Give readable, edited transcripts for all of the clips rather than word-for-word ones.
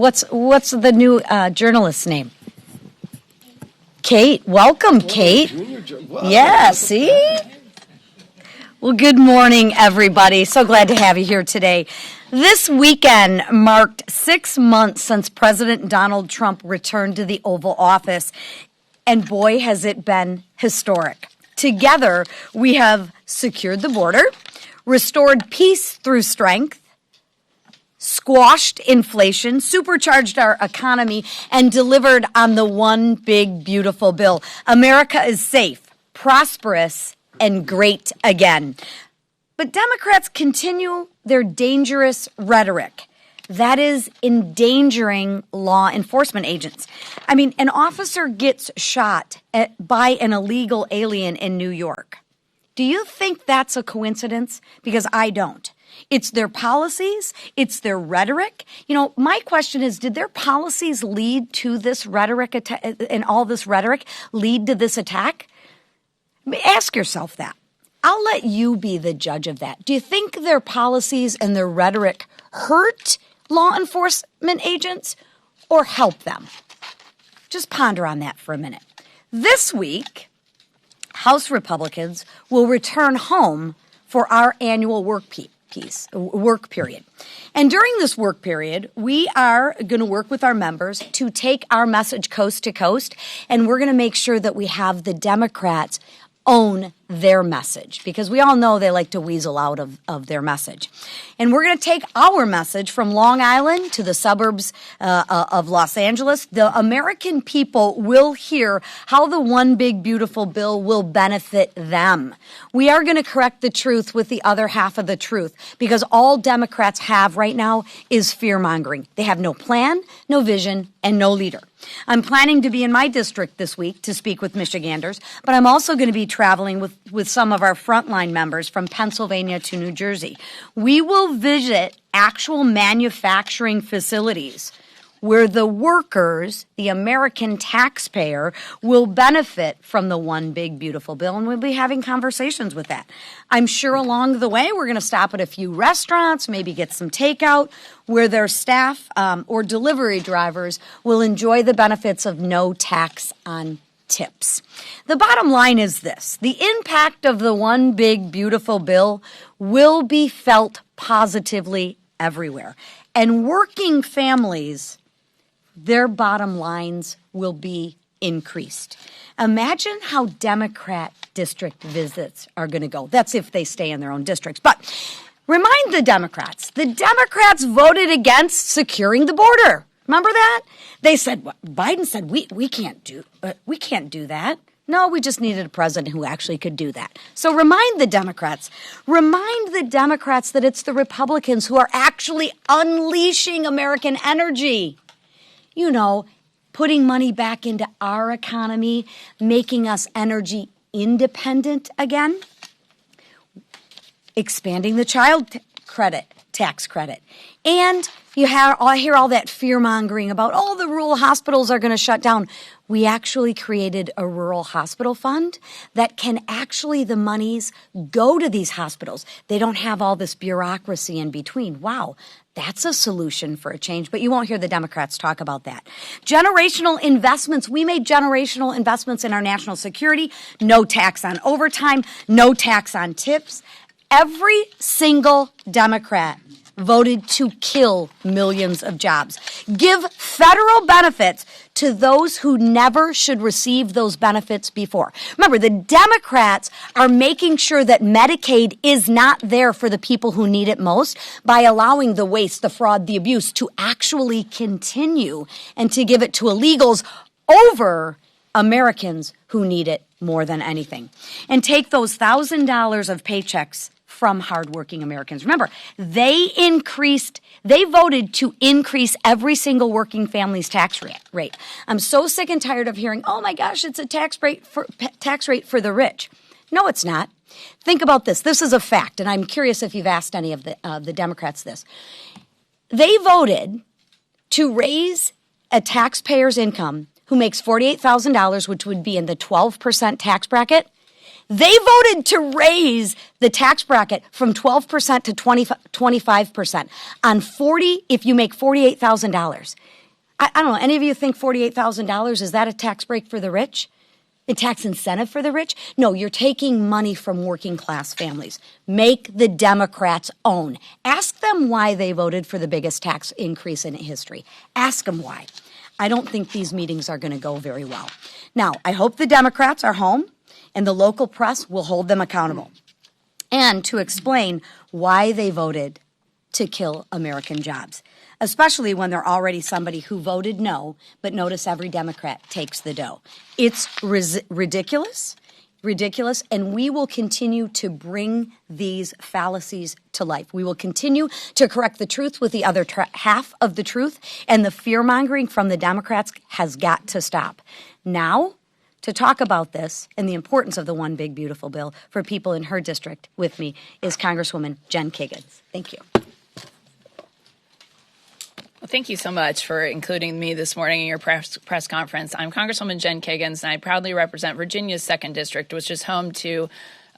What's the new journalist's name? Kate. Welcome, Kate. Yeah, see? Well, good morning, everybody. So glad to have you here today. This weekend marked 6 months since President Donald Trump returned to the Oval Office, and boy, has it been historic. Together, we have secured the border, restored peace through strength, squashed inflation, supercharged our economy, and delivered on the one big, beautiful bill. America is safe, prosperous, and great again. But Democrats continue their dangerous rhetoric. That is endangering law enforcement agents. I mean, an officer gets shot by an illegal alien in New York. Do you think that's a coincidence? Because I don't. It's their policies. It's their rhetoric. You know, my question is, did their policies lead to this rhetoric and all this rhetoric lead to this attack? Ask yourself that. I'll let you be the judge of that. Do you think their policies and their rhetoric hurt law enforcement agents or help them? Just ponder on that for a minute. This week, House Republicans will return home for our annual work period. And during this work period, we are going to work with our members to take our message coast to coast, and we're going to make sure that we have the Democrats own their message, because we all know they like to weasel out of their message. And we're going to take our message from Long Island to the suburbs of Los Angeles. The American people will hear how the one big beautiful bill will benefit them. We are going to correct the truth with the other half of the truth, because all Democrats have right now is fear-mongering. They have no plan, no vision, and no leader. I'm planning to be in my district this week to speak with Michiganders, but I'm also going to be traveling with some of our frontline members from Pennsylvania to New Jersey. We will visit actual manufacturing facilities where the workers, the American taxpayer, will benefit from the one big beautiful bill, and we'll be having conversations with that. I'm sure along the way we're going to stop at a few restaurants, maybe get some takeout, where their staff or delivery drivers will enjoy the benefits of no tax on tips. The bottom line is this: the impact of the one big beautiful bill will be felt positively everywhere, and working families, their bottom lines will be increased. Imagine how Democrat district visits are going to go. That's if they stay in their own districts. But remind the Democrats voted against securing the border. Remember that? They said, Biden said, we can't do that. No, we just needed a president who actually could do that. So remind the Democrats that it's the Republicans who are actually unleashing American energy. You know, putting money back into our economy, making us energy independent again, expanding the child tax credit. And I hear all that fear-mongering about, the rural hospitals are going to shut down. We actually created a rural hospital fund that can actually, the monies go to these hospitals. They don't have all this bureaucracy in between. Wow, that's a solution for a change, but you won't hear the Democrats talk about that. Generational investments. We made generational investments in our national security. No tax on overtime, no tax on tips. Every single Democrat voted to kill millions of jobs. Give federal benefits to those who never should receive those benefits before. Remember, the Democrats are making sure that Medicaid is not there for the people who need it most by allowing the waste, the fraud, the abuse to actually continue and to give it to illegals over Americans who need it more than anything. And take those $1,000 of paychecks from hardworking Americans. Remember, they voted to increase every single working family's tax rate. I'm so sick and tired of hearing, oh my gosh, it's a tax rate for the rich. No, it's not. Think about this. This is a fact, and I'm curious if you've asked any of the Democrats this. They voted to raise a taxpayer's income who makes $48,000, which would be in the 12% tax bracket. They voted to raise the tax bracket from 12% to 25% on 40, if you make $48,000. I don't know, any of you think $48,000, is that a tax break for the rich? A tax incentive for the rich? No, you're taking money from working class families. Make the Democrats own. Ask them why they voted for the biggest tax increase in history. Ask them why. I don't think these meetings are going to go very well. Now, I hope the Democrats are home and the local press will hold them accountable and to explain why they voted to kill American jobs, especially when they're already somebody who voted no, but notice every Democrat takes the dough. It's ridiculous, and we will continue to bring these fallacies to life. We will continue to correct the truth with the other half of the truth, and the fear-mongering from the Democrats has got to stop. Now, to talk about this and the importance of the One Big Beautiful Bill for people in her district with me is Congresswoman Jen Kiggins. Thank you. Well, thank you so much for including me this morning in your press conference. I'm Congresswoman Jen Kiggins, and I proudly represent Virginia's 2nd District, which is home to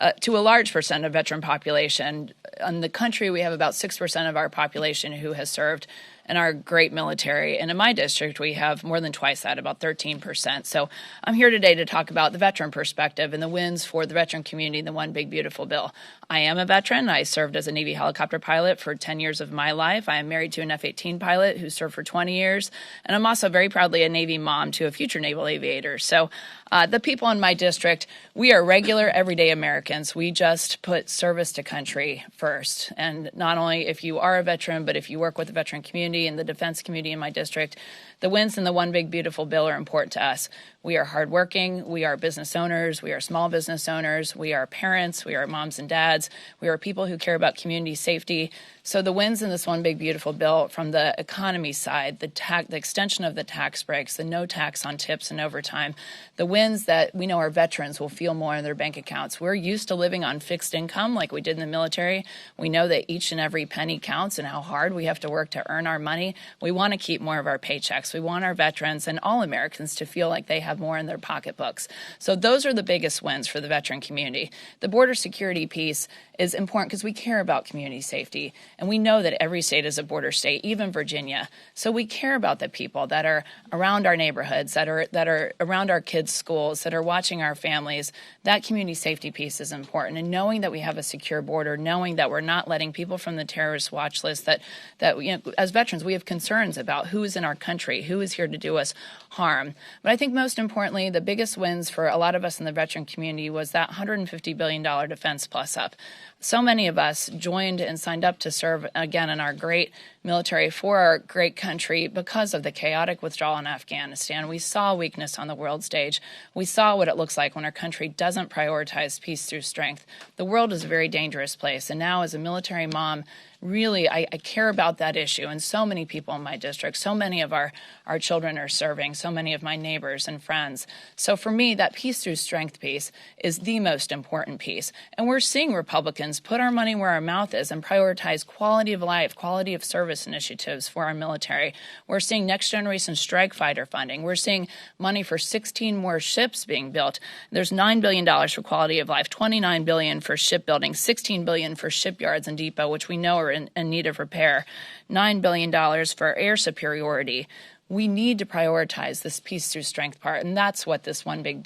a large percent of veteran population. In the country, we have about 6% of our population who has served in our great military. And in my district, we have more than twice that, about 13%. So I'm here today to talk about the veteran perspective and the wins for the veteran community in the One Big Beautiful Bill. I am a veteran. I served as a Navy helicopter pilot for 10 years of my life. I am married to an F-18 pilot who served for 20 years. And I'm also very proudly a Navy mom to a future naval aviator. So the people in my district, we are regular, everyday Americans. We just put service to country first. And not only if you are a veteran, but if you work with the veteran community and the defense community in my district, the wins in the One Big Beautiful Bill are important to us. We are hardworking. We are business owners. We are small business owners. We are parents. We are moms and dads. We are people who care about community safety. So the wins in this One Big Beautiful Bill from the economy side, the extension of the tax breaks, the no tax on tips and overtime, the wins that we know our veterans will feel more in their bank accounts. We're used to living on fixed income like we did in the military. We know that each and every penny counts and how hard we have to work to earn our money. We want to keep more of our paychecks. We want our veterans and all Americans to feel like they have more in their pocketbooks. So those are the biggest wins for the veteran community. The border security piece is important because we care about community safety. And we know that every state is a border state, even Virginia. So we care about the people that are around our neighborhoods, that are around our kids' schools, that are watching our families. That community safety piece is important. And knowing that we have a secure border, knowing that we're not letting people from the terrorist watch list, that as veterans, we have concerns about who is in our country, who is here to do us harm. But I think most importantly, the biggest wins for a lot of us in the veteran community was that $150 billion Defense Plus up. So many of us joined and signed up to serve again in our great military for our great country because of the chaotic withdrawal in Afghanistan. We saw weakness on the world stage. We saw what it looks like when our country doesn't prioritize peace through strength. The world is a very dangerous place. And now as a military mom, really, I care about that issue. And so many people in my district, so many of our children are serving, so many of my neighbors and friends. So for me, that peace through strength piece is the most important piece. And we're seeing Republicans put our money where our mouth is and prioritize quality of life, quality of service initiatives for our military. We're seeing next generation strike fighter funding. We're seeing money for 16 more ships being built. There's $9 billion for quality of life, $29 billion for shipbuilding, $16 billion for shipyards and depot, which we know are in need of repair, $9 billion for air superiority. We need to prioritize this peace through strength part, and that's what this One Big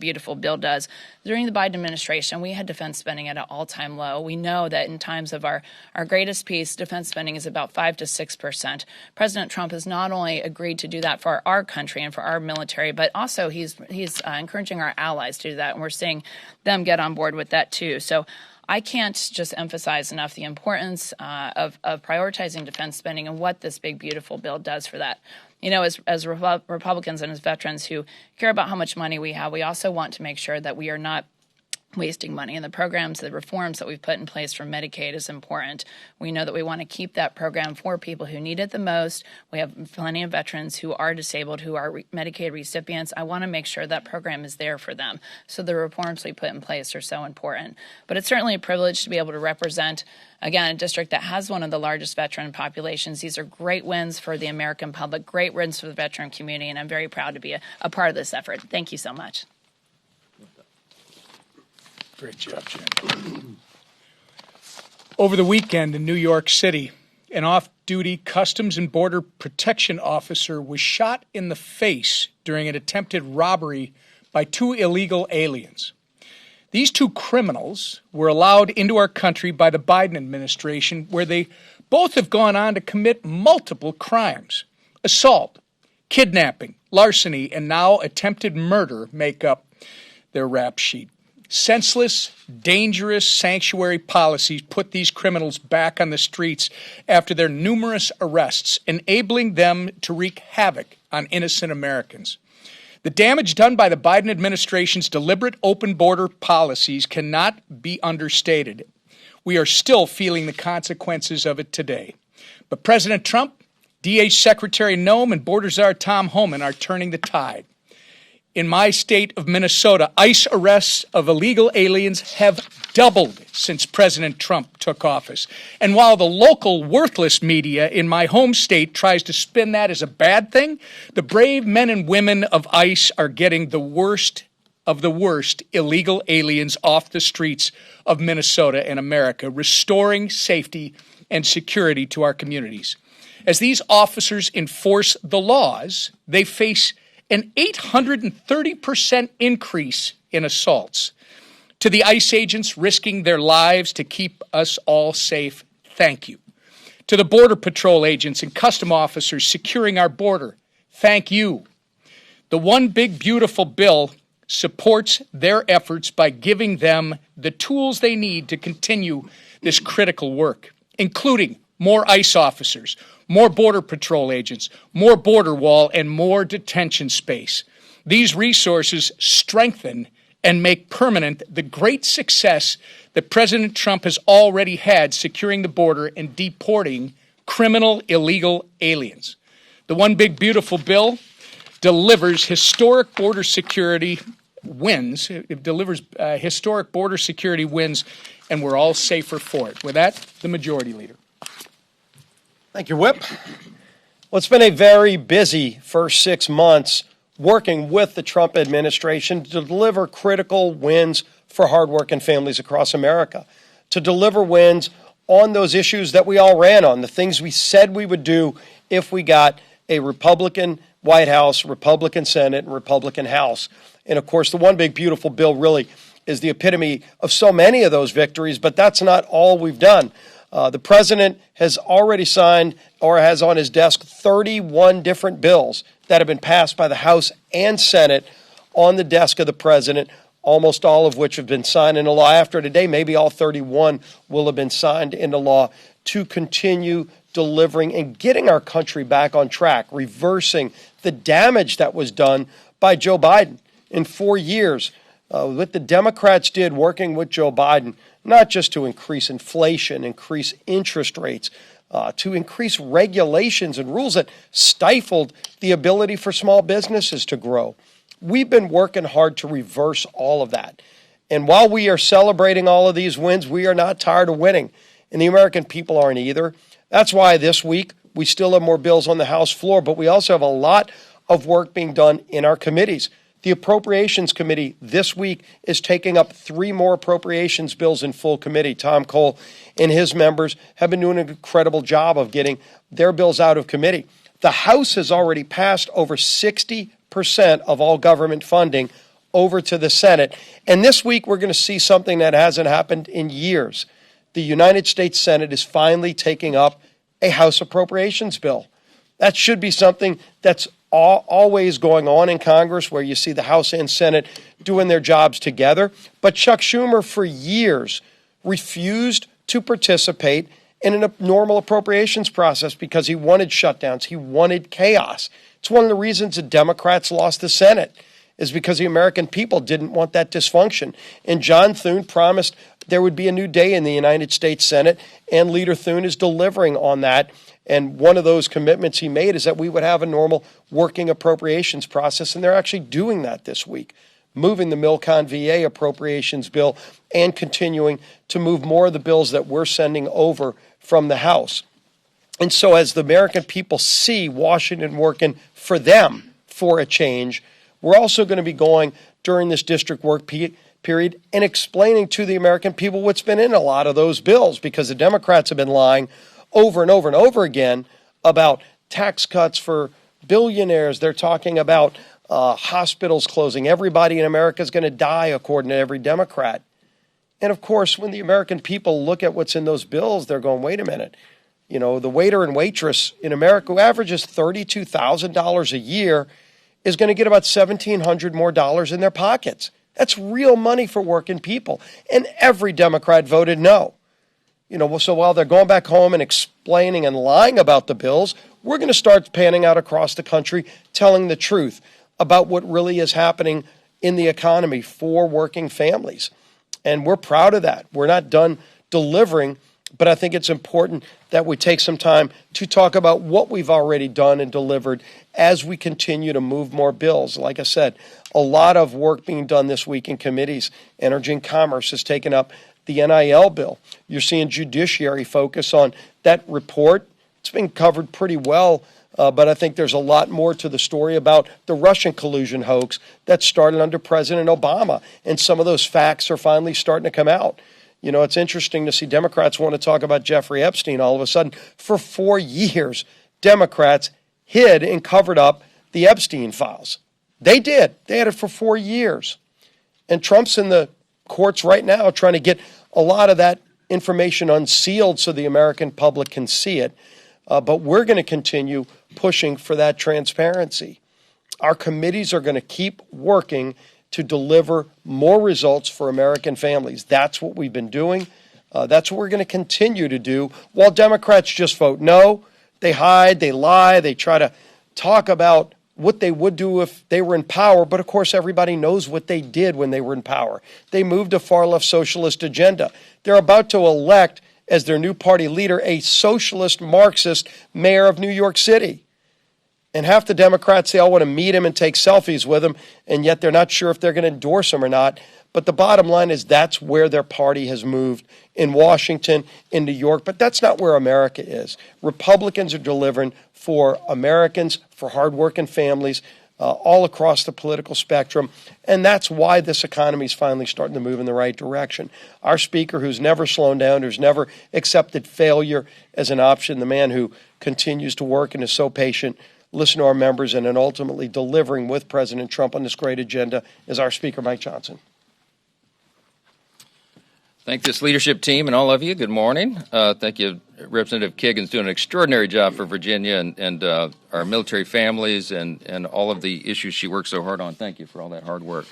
Beautiful Bill does. During the Biden administration, we had defense spending at an all-time low. We know that in times of our greatest peace, defense spending is about 5 to 6%. President Trump has not only agreed to do that for our country and for our military, but also he's encouraging our allies to do that, and we're seeing them get on board with that too. So I can't just emphasize enough the importance of prioritizing defense spending and what this big, beautiful bill does for that. You know, as Republicans and as veterans who care about how much money we have, we also want to make sure that we are not wasting money. And the programs, the reforms that we've put in place for Medicaid is important. We know that we want to keep that program for people who need it the most. We have plenty of veterans who are disabled, who are Medicaid recipients. I want to make sure that program is there for them. So the reforms we put in place are so important. But it's certainly a privilege to be able to represent, again, a district that has one of the largest veteran populations. These are great wins for the American public, great wins for the veteran community, and I'm very proud to be a part of this effort. Thank you so much. Great job, Jen. Over the weekend in New York City, an off-duty Customs and Border Protection officer was shot in the face during an attempted robbery by two illegal aliens. These two criminals were allowed into our country by the Biden administration, where they both have gone on to commit multiple crimes. Assault, kidnapping, larceny, and now attempted murder make up their rap sheet. Senseless, dangerous sanctuary policies put these criminals back on the streets after their numerous arrests, enabling them to wreak havoc on innocent Americans. The damage done by the Biden administration's deliberate open border policies cannot be understated. We are still feeling the consequences of it today. But President Trump, DH Secretary Noem, and Border Czar Tom Homan are turning the tide. In my state of Minnesota, ICE arrests of illegal aliens have doubled since President Trump took office. And while the local worthless media in my home state tries to spin that as a bad thing, the brave men and women of ICE are getting the worst of the worst illegal aliens off the streets of Minnesota and America, restoring safety and security to our communities. As these officers enforce the laws, they face an 830% increase in assaults. To the ICE agents risking their lives to keep us all safe, thank you. To the Border Patrol agents and custom officers securing our border, thank you. The One Big Beautiful Bill supports their efforts by giving them the tools they need to continue this critical work, including more ICE officers, more Border Patrol agents, more border wall, and more detention space. These resources strengthen and make permanent the great success that President Trump has already had securing the border and deporting criminal illegal aliens. The One Big Beautiful Bill delivers historic border security wins. It delivers historic border security wins, and we're all safer for it. With that, the Majority Leader. Thank you, Whip. Well, it's been a very busy first 6 months working with the Trump administration to deliver critical wins for hardworking families across America, to deliver wins on those issues that we all ran on, the things we said we would do if we got a Republican White House, Republican Senate, and Republican House. And, of course, the One Big Beautiful Bill really is the epitome of so many of those victories, but that's not all we've done. The president has already signed or has on his desk 31 different bills that have been passed by the House and Senate on the desk of the president, almost all of which have been signed into law. After today, maybe all 31 will have been signed into law to continue delivering and getting our country back on track, reversing the damage that was done by Joe Biden in 4 years. What the Democrats did working with Joe Biden, not just to increase inflation, increase interest rates, to increase regulations and rules that stifled the ability for small businesses to grow. We've been working hard to reverse all of that. And while we are celebrating all of these wins, we are not tired of winning. And the American people aren't either. That's why this week we still have more bills on the House floor, but we also have a lot of work being done in our committees. The Appropriations Committee this week is taking up 3 more appropriations bills in full committee. Tom Cole and his members have been doing an incredible job of getting their bills out of committee. The House has already passed over 60% of all government funding over to the Senate. And this week we're going to see something that hasn't happened in years. The United States Senate is finally taking up a House appropriations bill. That should be something that's always going on in Congress, where you see the House and Senate doing their jobs together. But Chuck Schumer, for years, refused to participate in a normal appropriations process because he wanted shutdowns. He wanted chaos. It's one of the reasons the Democrats lost the Senate, is because the American people didn't want that dysfunction. And John Thune promised there would be a new day in the United States Senate, and Leader Thune is delivering on that. And one of those commitments he made is that we would have a normal working appropriations process, and they're actually doing that this week, moving the Milcon VA appropriations bill and continuing to move more of the bills that we're sending over from the House. And so as the American people see Washington working for them for a change, we're also going to be going during this district work period and explaining to the American people what's been in a lot of those bills, because the Democrats have been lying over and over and over again about tax cuts for billionaires. They're talking about hospitals closing. Everybody in America is going to die, according to every Democrat. And of course, when the American people look at what's in those bills, they're going, wait a minute. You know, the waiter and waitress in America who averages $32,000 a year is going to get about $1,700 more dollars in their pockets. That's real money for working people. And every Democrat voted no. You know, so while they're going back home and explaining and lying about the bills, we're going to start panning out across the country, telling the truth about what really is happening in the economy for working families. And we're proud of that. We're not done delivering, but I think it's important that we take some time to talk about what we've already done and delivered as we continue to move more bills. Like I said, a lot of work being done this week in committees. Energy and Commerce has taken up the NIL bill. You're seeing Judiciary focus on that report. It's been covered pretty well, but I think there's a lot more to the story about the Russian collusion hoax that started under President Obama, and some of those facts are finally starting to come out. You know, it's interesting to see Democrats want to talk about Jeffrey Epstein all of a sudden. For 4 years, Democrats hid and covered up the Epstein files. They did. They had it for 4 years. And Trump's in the courts right now trying to get a lot of that information unsealed so the American public can see it. But we're going to continue pushing for that transparency. Our committees are going to keep working to deliver more results for American families. That's what we've been doing. That's what we're going to continue to do, while Democrats just vote no. They hide, they lie, they try to talk about what they would do if they were in power, but of course everybody knows what they did when they were in power. They moved a far-left socialist agenda. They're about to elect as their new party leader a socialist Marxist mayor of New York City. And half the Democrats, they all want to meet him and take selfies with him, and yet they're not sure if they're going to endorse him or not. But the bottom line is that's where their party has moved, in Washington, in New York. But that's not where America is. Republicans are delivering for Americans, for hardworking families, all across the political spectrum. And that's why this economy is finally starting to move in the right direction. Our speaker, who's never slowed down, who's never accepted failure as an option, the man who continues to work and is so patient, listen to our members, and then ultimately delivering with President Trump on this great agenda, is our Speaker, Mike Johnson. Thank this leadership team and all of you. Good morning. Thank you. Representative Kagan's doing an extraordinary job for Virginia and our military families and all of the issues she works so hard on. Thank you for all that hard work.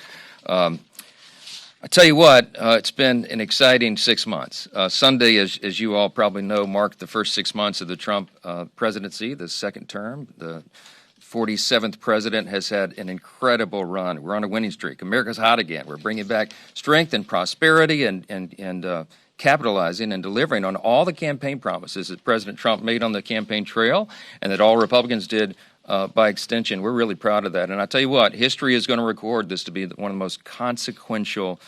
I tell you what, it's been an exciting 6 months. Sunday, as you all probably know, marked the first 6 months of the Trump presidency, the second term. The 47th president has had an incredible run. We're on a winning streak. America's hot again. We're bringing back strength and prosperity and capitalizing and delivering on all the campaign promises that President Trump made on the campaign trail and that all Republicans did by extension. We're really proud of that. And I tell you what, history is going to record this to be one of the most consequential,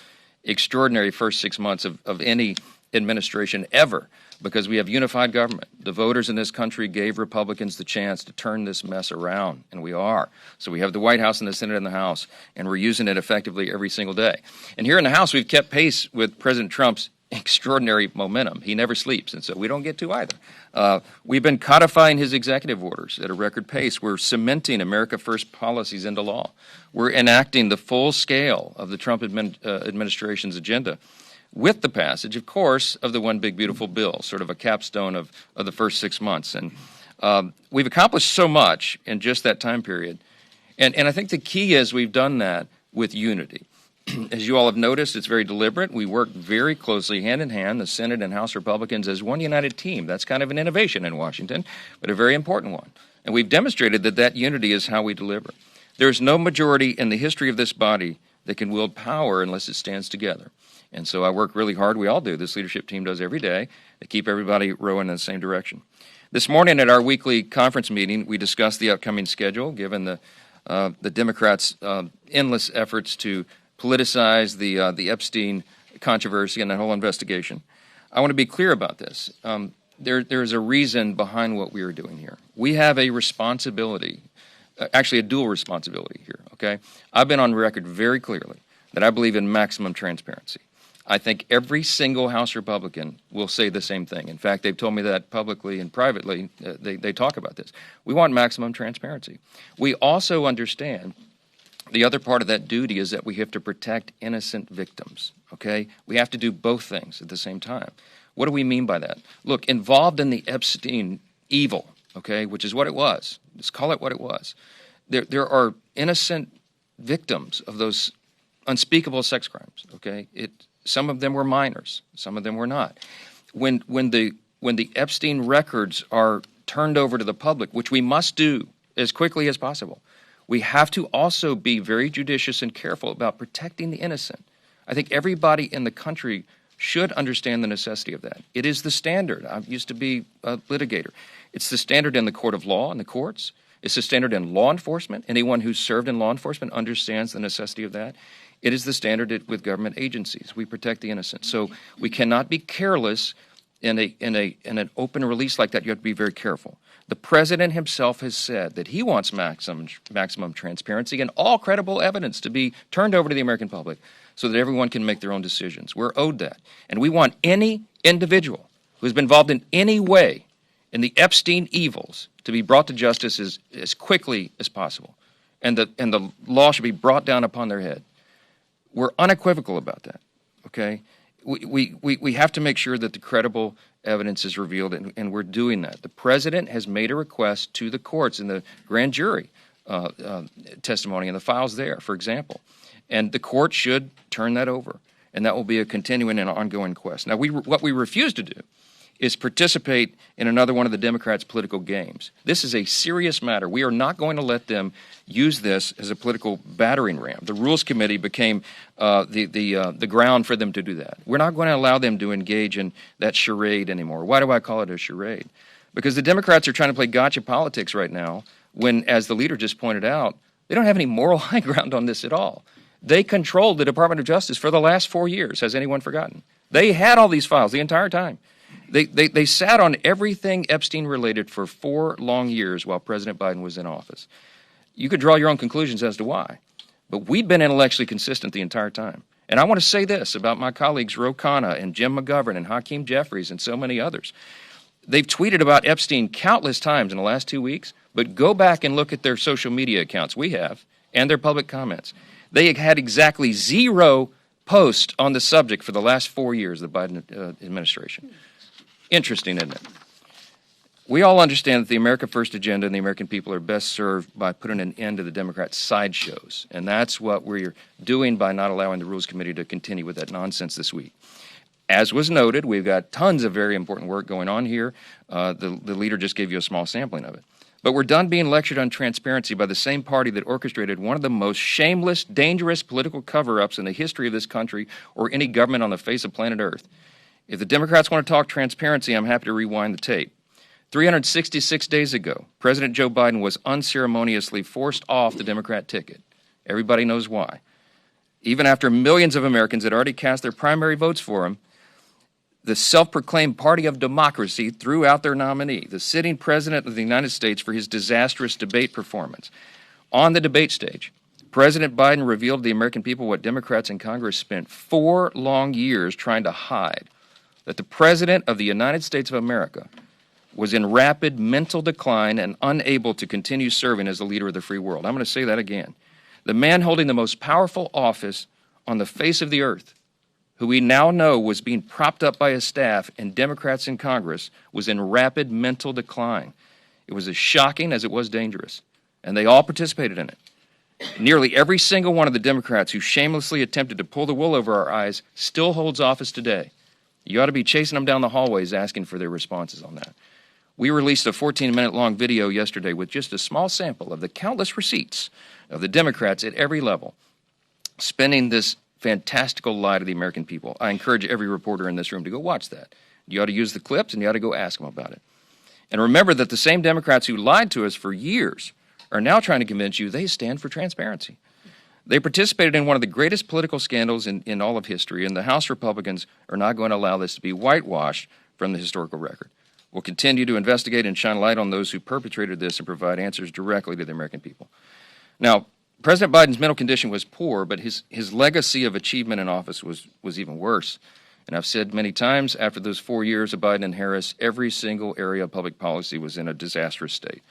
extraordinary first 6 months of any administration ever, because we have unified government. The voters in this country gave Republicans the chance to turn this mess around, and we are. So we have the White House and the Senate and the House, and we're using it effectively every single day. And here in the House, we've kept pace with President Trump's extraordinary momentum. He never sleeps, and so we don't get to either. We've been codifying his executive orders at a record pace. We're cementing America First policies into law. We're enacting the full scale of the Trump administration's agenda, with the passage, of course, of the One Big Beautiful Bill, sort of a capstone of the first 6 months. And we've accomplished so much in just that time period. And I think the key is we've done that with unity. As you all have noticed, it's very deliberate. We work very closely, hand in hand, the Senate and House Republicans, as one united team. That's kind of an innovation in Washington, but a very important one. And we've demonstrated that that unity is how we deliver. There's no majority in the history of this body that can wield power unless it stands together. And so I work really hard. We all do. This leadership team does every day to keep everybody rowing in the same direction. This morning at our weekly conference meeting, we discussed the upcoming schedule, given the Democrats' endless efforts to politicize the Epstein controversy and that whole investigation. I want to be clear about this. There's a reason behind what we are doing here. We have a responsibility, actually a dual responsibility here, okay? I've been on record very clearly that I believe in maximum transparency. I think every single House Republican will say the same thing. In fact, they've told me that publicly and privately. They talk about this. We want maximum transparency. We also understand the other part of that duty is that we have to protect innocent victims, okay? We have to do both things at the same time. What do we mean by that? Look, involved in the Epstein evil, okay, which is what it was. Let's call it what it was. There are innocent victims of those unspeakable sex crimes, okay? Some of them were minors. Some of them were not. When the Epstein records are turned over to the public, which we must do as quickly as possible, we have to also be very judicious and careful about protecting the innocent. I think everybody in the country should understand the necessity of that. It is the standard. I used to be a litigator. It's the standard in the court of law and the courts. It's the standard in law enforcement. Anyone who's served in law enforcement understands the necessity of that. It is the standard with government agencies. We protect the innocent. So we cannot be careless in an open release like that. You have to be very careful. The president himself has said that he wants maximum transparency and all credible evidence to be turned over to the American public so that everyone can make their own decisions. We're owed that. And we want any individual who has been involved in any way in the Epstein evils to be brought to justice as quickly as possible. And the law should be brought down upon their head. We're unequivocal about that, okay? We have to make sure that the credible evidence is revealed, and we're doing that. The president has made a request to the courts in the grand jury testimony and the files there, for example. And the court should turn that over, and that will be a continuing and ongoing quest. Now, what we refuse to do is participate in another one of the Democrats' political games. This is a serious matter. We are not going to let them use this as a political battering ram. The Rules Committee became the ground for them to do that. We're not going to allow them to engage in that charade anymore. Why do I call it a charade? Because the Democrats are trying to play gotcha politics right now when, as the leader just pointed out, they don't have any moral high ground on this at all. They controlled the Department of Justice for the last 4 years. Has anyone forgotten? They had all these files the entire time. They sat on everything Epstein related for 4 long years while President Biden was in office. You could draw your own conclusions as to why, but we've been intellectually consistent the entire time. And I want to say this about my colleagues Ro Khanna and Jim McGovern and Hakeem Jeffries and so many others. They've tweeted about Epstein countless times in the last 2 weeks, but go back and look at their social media accounts, we have, and their public comments. They had exactly 0 posts on the subject for the last 4 years of the Biden administration. Interesting, isn't it? We all understand that the America First agenda and the American people are best served by putting an end to the Democrats' sideshows. And that's what we're doing by not allowing the Rules Committee to continue with that nonsense this week. As was noted, we've got tons of very important work going on here. The leader just gave you a small sampling of it. But we're done being lectured on transparency by the same party that orchestrated one of the most shameless, dangerous political cover-ups in the history of this country or any government on the face of planet Earth. If the Democrats want to talk transparency, I'm happy to rewind the tape. 366 days ago, President Joe Biden was unceremoniously forced off the Democrat ticket. Everybody knows why. Even after millions of Americans had already cast their primary votes for him, the self-proclaimed party of democracy threw out their nominee, the sitting president of the United States, for his disastrous debate performance. On the debate stage, President Biden revealed to the American people what Democrats in Congress spent 4 long years trying to hide, that the President of the United States of America was in rapid mental decline and unable to continue serving as the leader of the free world. I'm going to say that again. The man holding the most powerful office on the face of the earth, who we now know was being propped up by his staff and Democrats in Congress, was in rapid mental decline. It was as shocking as it was dangerous, and they all participated in it. Nearly every single one of the Democrats who shamelessly attempted to pull the wool over our eyes still holds office today. You ought to be chasing them down the hallways asking for their responses on that. We released a 14-minute-long video yesterday with just a small sample of the countless receipts of the Democrats at every level spending this fantastical lie to the American people. I encourage every reporter in this room to go watch that. You ought to use the clips, and you ought to go ask them about it. And remember that the same Democrats who lied to us for years are now trying to convince you they stand for transparency. They participated in one of the greatest political scandals in all of history, and the House Republicans are not going to allow this to be whitewashed from the historical record. We'll continue to investigate and shine light on those who perpetrated this and provide answers directly to the American people. Now, President Biden's mental condition was poor, but his legacy of achievement in office was even worse. And I've said many times, after those 4 years of Biden and Harris, every single area of public policy was in a disastrous state.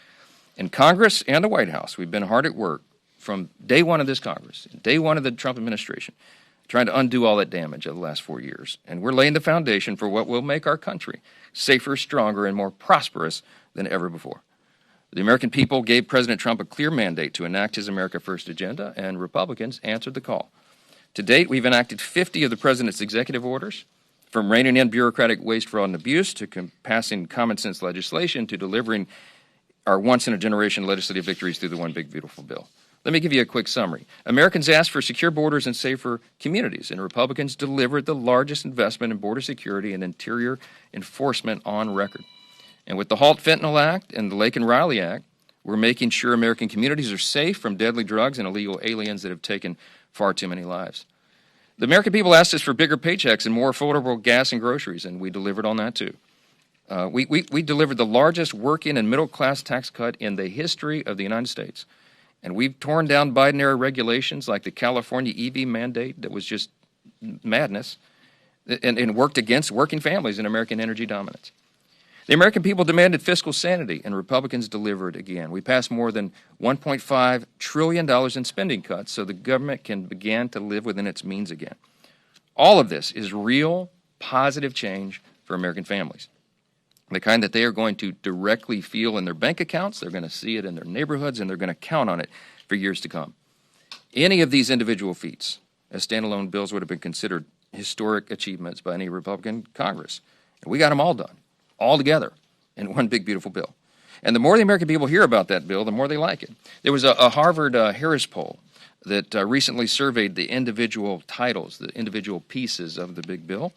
In Congress and the White House, we've been hard at work from day one of this Congress, day one of the Trump administration, trying to undo all that damage of the last 4 years. And we're laying the foundation for what will make our country safer, stronger, and more prosperous than ever before. The American people gave President Trump a clear mandate to enact his America First agenda, and Republicans answered the call. To date, we've enacted 50 of the president's executive orders, from reining in bureaucratic waste, fraud, and abuse to passing common sense legislation to delivering our once-in-a-generation legislative victories through the One Big Beautiful Bill. Let me give you a quick summary. Americans asked for secure borders and safer communities, and Republicans delivered the largest investment in border security and interior enforcement on record. And with the Halt Fentanyl Act and the Lake and Riley Act, we're making sure American communities are safe from deadly drugs and illegal aliens that have taken far too many lives. The American people asked us for bigger paychecks and more affordable gas and groceries, and we delivered on that too. We delivered the largest working and middle-class tax cut in the history of the United States. And we've torn down Biden-era regulations like the California EV mandate that was just madness and worked against working families and American energy dominance. The American people demanded fiscal sanity, and Republicans delivered again. We passed more than $1.5 trillion in spending cuts so the government can begin to live within its means again. All of this is real, positive change for American families. The kind that they are going to directly feel in their bank accounts, they're going to see it in their neighborhoods, and they're going to count on it for years to come. Any of these individual feats as standalone bills would have been considered historic achievements by any Republican Congress. And we got them all done, all together, in one big, beautiful bill. And the more the American people hear about that bill, the more they like it. There was a Harvard Harris poll that recently surveyed the individual titles, the individual pieces of the big bill.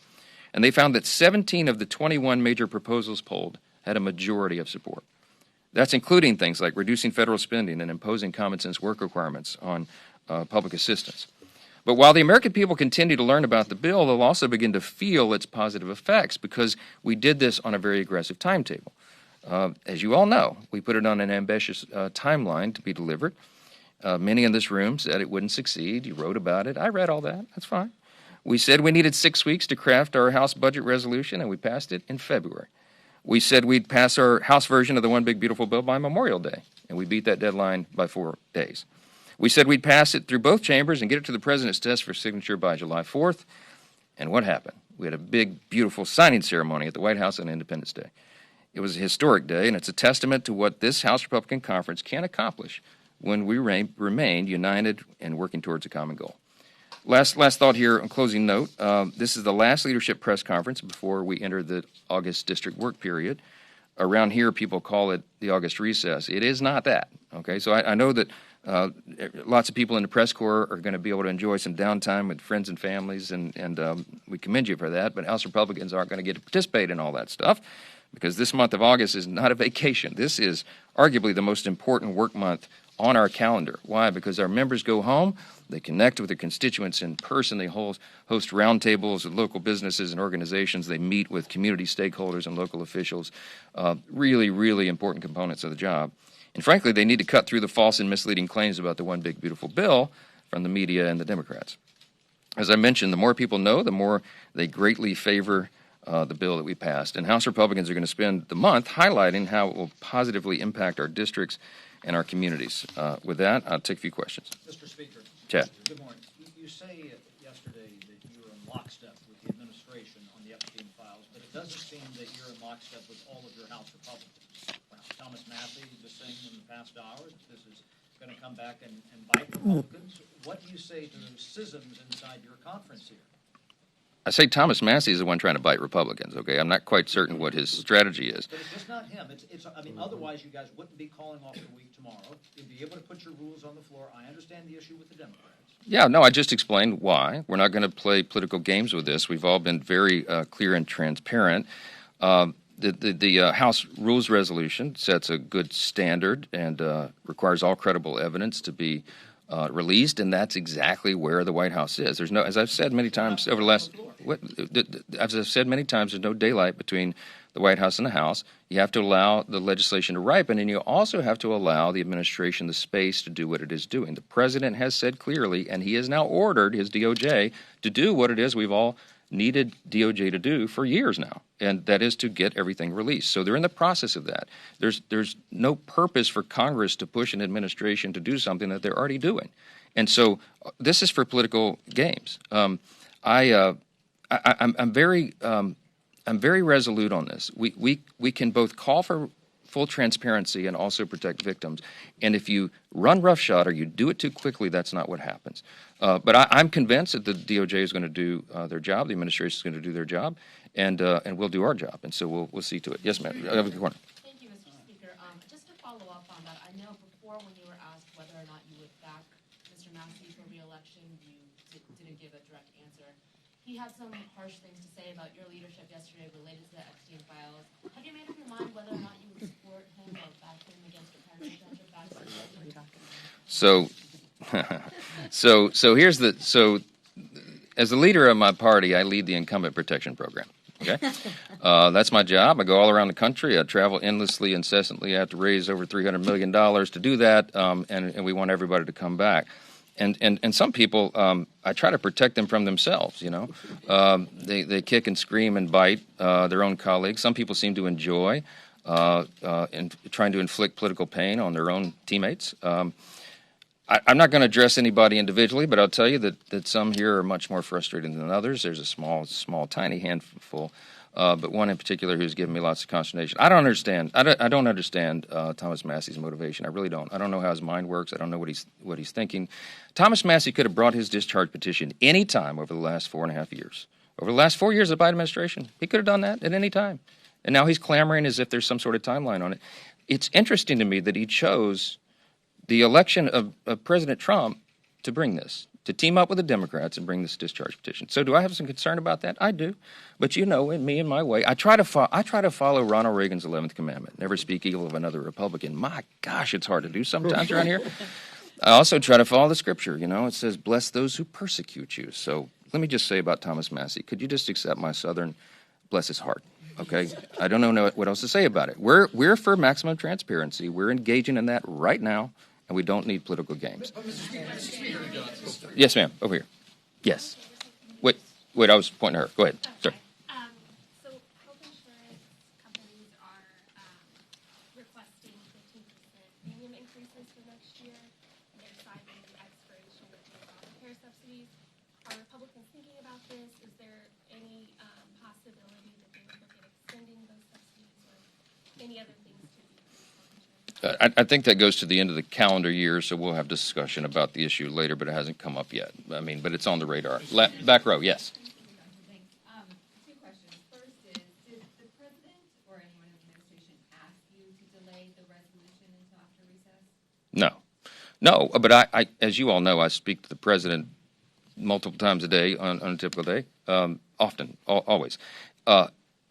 And they found that 17 of the 21 major proposals polled had a majority of support. That's including things like reducing federal spending and imposing common sense work requirements on public assistance. But while the American people continue to learn about the bill, they'll also begin to feel its positive effects because we did this on a very aggressive timetable. As you all know, we put it on an ambitious timeline to be delivered. Many in this room said it wouldn't succeed. You wrote about it. I read all that. That's fine. We said we needed 6 weeks to craft our House budget resolution, and we passed it in February. We said we'd pass our House version of the One Big Beautiful Bill by Memorial Day, and we beat that deadline by 4 days. We said we'd pass it through both chambers and get it to the President's desk for signature by July 4th. And what happened? We had a big, beautiful signing ceremony at the White House on Independence Day. It was a historic day, and it's a testament to what this House Republican Conference can accomplish when we remain united and working towards a common goal. Last thought here, on closing note, this is the last leadership press conference before we enter the August district work period. Around here, people call it the August recess. It is not that, okay? So I know that lots of people in the press corps are going to be able to enjoy some downtime with friends and families, and we commend you for that, but House Republicans aren't going to get to participate in all that stuff because this month of August is not a vacation. This is arguably the most important work month on our calendar. Why? Because our members go home, they connect with their constituents in person, they host roundtables with local businesses and organizations, they meet with community stakeholders and local officials, really, really important components of the job. And frankly, they need to cut through the false and misleading claims about the One Big Beautiful Bill from the media and the Democrats. As I mentioned, the more people know, the more they greatly favor the bill that we passed. And House Republicans are going to spend the month highlighting how it will positively impact our districts and our communities. With that, I'll take a few questions. Mr. Speaker. Chad. Good morning. You say yesterday that you were in lockstep with the administration on the Epstein files, but it doesn't seem that you're in lockstep with all of your House Republicans. Thomas Massey was saying in the past hour that this is going to come back and bite Republicans. What do you say to those schisms inside your conference here? I say Thomas Massey is the one trying to bite Republicans, okay? I'm not quite certain what his strategy is. But it's just not him. Otherwise you guys wouldn't be calling off the week tomorrow. You'd be able to put your rules on the floor. I understand the issue with the Democrats. Yeah, no, I just explained why. We're not going to play political games with this. We've all been very clear and transparent. The House Rules Resolution sets a good standard and requires all credible evidence to be released, and that's exactly where the White House is. There's no, as I've said many times over the last, as I've said many times, there's no daylight between the White House and the House. You have to allow the legislation to ripen, and you also have to allow the administration the space to do what it is doing. The president has said clearly, and he has now ordered his DOJ to do what it is we've all needed DOJ to do for years now, and that is to get everything released. So they're in the process of that. There's no purpose for Congress to push an administration to do something that they're already doing. And so this is for political games. I'm very resolute on this. We can both call for full transparency and also protect victims. And if you run roughshod or you do it too quickly, that's not what happens. But I'm convinced that the DOJ is going to do their job, the administration is going to do their job, and we'll do our job. And so we'll see to it. Yes, ma'am. I have a corner. Thank you, Mr. Speaker. Just to follow up on that, I know before when you were asked whether or not you would back Mr. Massey for re-election, you didn't give a direct answer. He had some harsh things to say about your leadership yesterday related to the Epstein files. Have you made up your mind whether or not you would support him or back him against the presidential back? So here's as the leader of my party, I lead the incumbent protection program. Okay, that's my job. I go all around the country. I travel endlessly, incessantly. I have to raise over $300 million to do that, and we want everybody to come back. And some people, I try to protect them from themselves. You know, they kick and scream and bite their own colleagues. Some people seem to enjoy trying to inflict political pain on their own teammates. I'm not going to address anybody individually, but I'll tell you that some here are much more frustrating than others. There's a small, tiny handful, but one in particular who's given me lots of consternation. I don't understand Thomas Massey's motivation. I really don't. I don't know how his mind works. I don't know what he's thinking. Thomas Massey could have brought his discharge petition any time over the last 4.5 years. Over the last 4 years of the Biden administration, he could have done that at any time. And now he's clamoring as if there's some sort of timeline on it. It's interesting to me that he chose the election of President Trump to bring this, to team up with the Democrats and bring this discharge petition. So do I have some concern about that? I do. But you know, in me and my way, I try to follow Ronald Reagan's 11th commandment, never speak evil of another Republican. My gosh, it's hard to do sometimes around here. I also try to follow the scripture. You know, it says, bless those who persecute you. So let me just say about Thomas Massey, could you just accept my Southern, bless his heart? Okay, I don't know what else to say about it. We're for maximum transparency. We're engaging in that right now. And we don't need political games. Yes, ma'am. Over here. Yes. Wait. I was pointing at her. Go ahead. Sorry. So health insurance companies are requesting 15% premium increases for next year. They're citing the expiration of the care subsidies. Are Republicans thinking about this? Is there any possibility that they would look at extending those subsidies or any other things to the health insurance? I think that goes to the end of the calendar year, so we'll have discussion about the issue later, but it hasn't come up yet. But it's on the radar. Back row, yes. Thanks. Two questions. First is, did the president or anyone in the administration ask you to delay the resolution until after recess? No. But I, as you all know, I speak to the president multiple times a day on a typical day, often, always.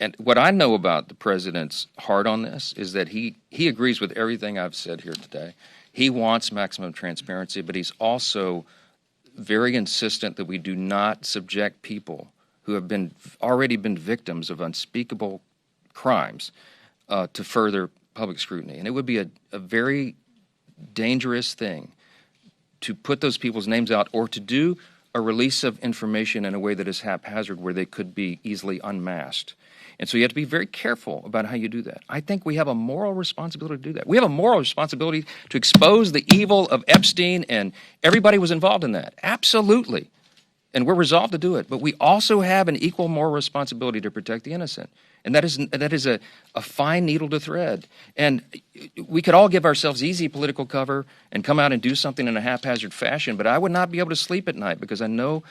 And what I know about the president's heart on this is that he agrees with everything I've said here today. He wants maximum transparency, but he's also very insistent that we do not subject people who have already been victims of unspeakable crimes to further public scrutiny. And it would be a very dangerous thing to put those people's names out or to do a release of information in a way that is haphazard where they could be easily unmasked. And so you have to be very careful about how you do that. I think we have a moral responsibility to do that. We have a moral responsibility to expose the evil of Epstein, and everybody was involved in that. Absolutely. And we're resolved to do it. But we also have an equal moral responsibility to protect the innocent. And that is a fine needle to thread. And we could all give ourselves easy political cover and come out and do something in a haphazard fashion, but I would not be able to sleep at night because I know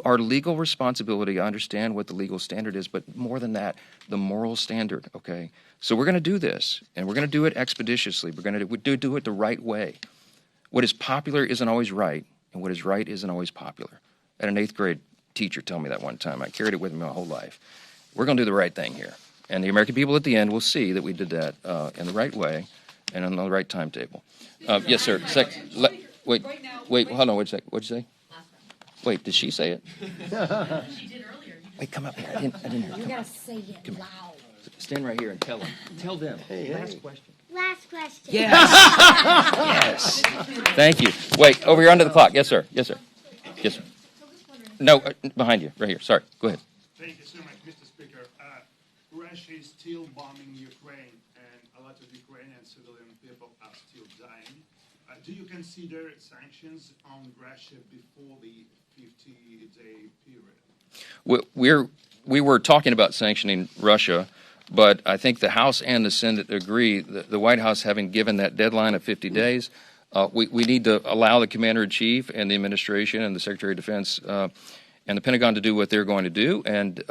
our legal responsibility. I understand what the legal standard is, but more than that, the moral standard, okay? So we're going to do this, and we're going to do it expeditiously. We're going to do it the right way. What is popular isn't always right, and what is right isn't always popular. I had an 8th grade teacher tell me that one time. I carried it with me my whole life. We're going to do the right thing here. And the American people at the end will see that we did that in the right way and on the right timetable. Yes, sir. Wait, hold on, wait a second. What'd you say? Wait, did she say it? She did earlier. Wait, come up here. I didn't hear. You gotta say it loud. Stand right here and tell them. Tell them. Last question. Last question. Yes. Yes. Thank you. Wait, over here under the clock. Yes, sir. Yes, sir. Yes, sir. No, behind you, right here. Sorry. Go ahead. Thank you so much, Mr. Speaker. Russia is still bombing Ukraine, and a lot of Ukrainian civilian people are still dying. Do you consider sanctions on Russia before the 50-day period? We were talking about sanctioning Russia, but I think the House and the Senate agree that the White House, having given that deadline of 50 days, we need to allow the Commander-in-Chief and the administration and the Secretary of Defense and the Pentagon to do what they're going to do, and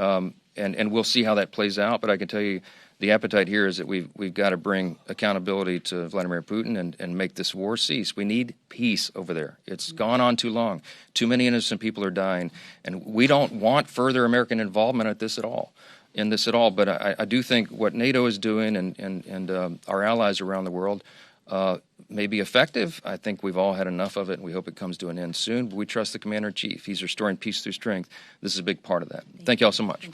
we'll see how that plays out. But I can tell you the appetite here is that we've got to bring accountability to Vladimir Putin and make this war cease. We need peace over there. It's gone on too long. Too many innocent people are dying, and we don't want further American involvement in this at all. But I do think what NATO is doing and our allies around the world may be effective. I think we've all had enough of it, and we hope it comes to an end soon. But we trust the Commander-in-Chief. He's restoring peace through strength. This is a big part of that. Thank you all so much.